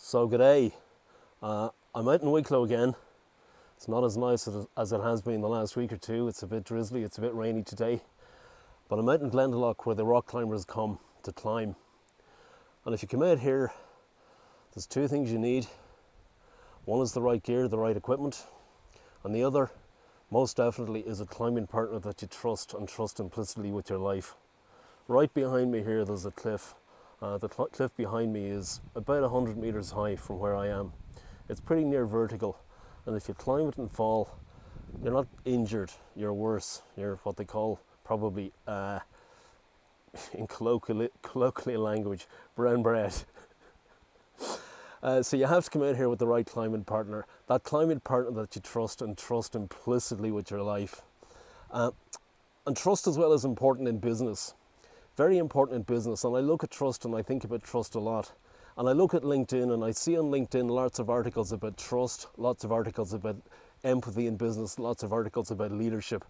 So g'day, I'm out in Wicklow again. It's not as nice as it has been the last week or two. It's a bit drizzly, it's a bit rainy today. But I'm out in Glendalough where the rock climbers come to climb. And if you come out here, there's two things you need. One is the right gear, the right equipment. And the other, most definitely, is a climbing partner that you trust and trust implicitly with your life. Right behind me here, there's a cliff. The cliff behind me is about 100 meters high from where I am. It's pretty near vertical, and if you climb it and fall, you're not injured, you're worse. You're what they call, probably in colloquial language, brown bread. So you have to come out here with the right climbing partner, that climbing partner that you trust and trust implicitly with your life. And trust as well is important in business. Very important in business, and I look at trust and I think about trust a lot. And I look at LinkedIn and I see on LinkedIn lots of articles about trust, lots of articles about empathy in business, lots of articles about leadership.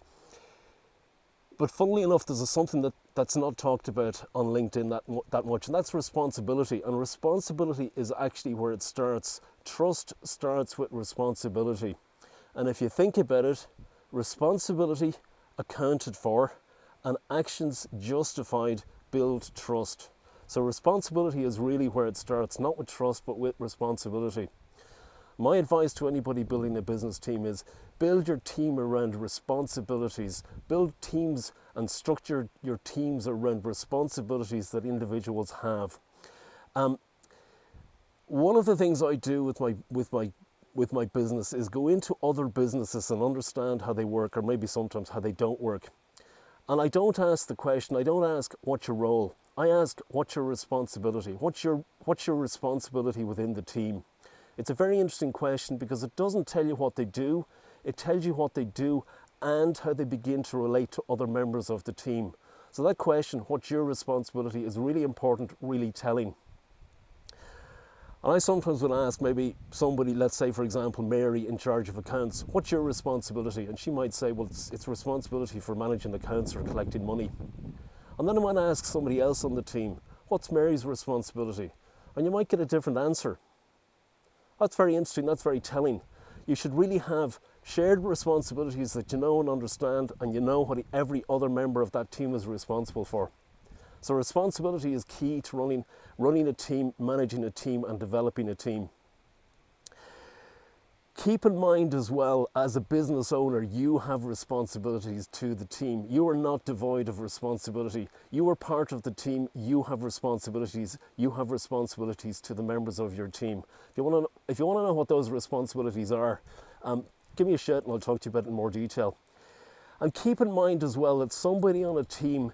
But funnily enough, there's something that's not talked about on LinkedIn that much, and that's responsibility. And responsibility is actually where it starts. Trust starts with responsibility. And if you think about it, responsibility accounted for and actions justified build trust. So responsibility is really where it starts, not with trust, but with responsibility. My advice to anybody building a business team is build your team around responsibilities. Build teams and structure your teams around responsibilities that individuals have. One of the things I do with my business is go into other businesses and understand how they work, or maybe sometimes how they don't work. And I don't ask the question, I don't ask what's your role. I ask what's your responsibility? What's your responsibility within the team? It's a very interesting question because it doesn't tell you what they do, it tells you what they do and how they begin to relate to other members of the team. So that question, what's your responsibility, is really important, really telling. And I sometimes would ask maybe somebody, let's say for example Mary in charge of accounts, what's your responsibility? And she might say, well, it's responsibility for managing accounts or collecting money. And then I might ask somebody else on the team, what's Mary's responsibility? And you might get a different answer. That's very interesting, that's very telling. You should really have shared responsibilities that you know and understand, and you know what every other member of that team is responsible for. So responsibility is key to running a team, managing a team, and developing a team. Keep in mind as well, as a business owner, you have responsibilities to the team. You are not devoid of responsibility. You are part of the team. You have responsibilities. You have responsibilities to the members of your team. If you want to know what those responsibilities are, give me a shout and I'll talk to you about it in more detail. And keep in mind as well that somebody on a team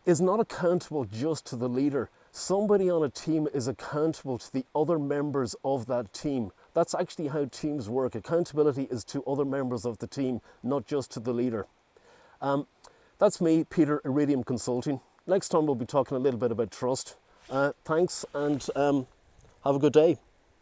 is not accountable just to the leader. Somebody on a team is accountable to the other members of that team. That's actually how teams work. Accountability is to other members of the team, not just to the leader. That's me, Peter, Iridium Consulting. Next time we'll be talking a little bit about trust. Thanks, and have a good day.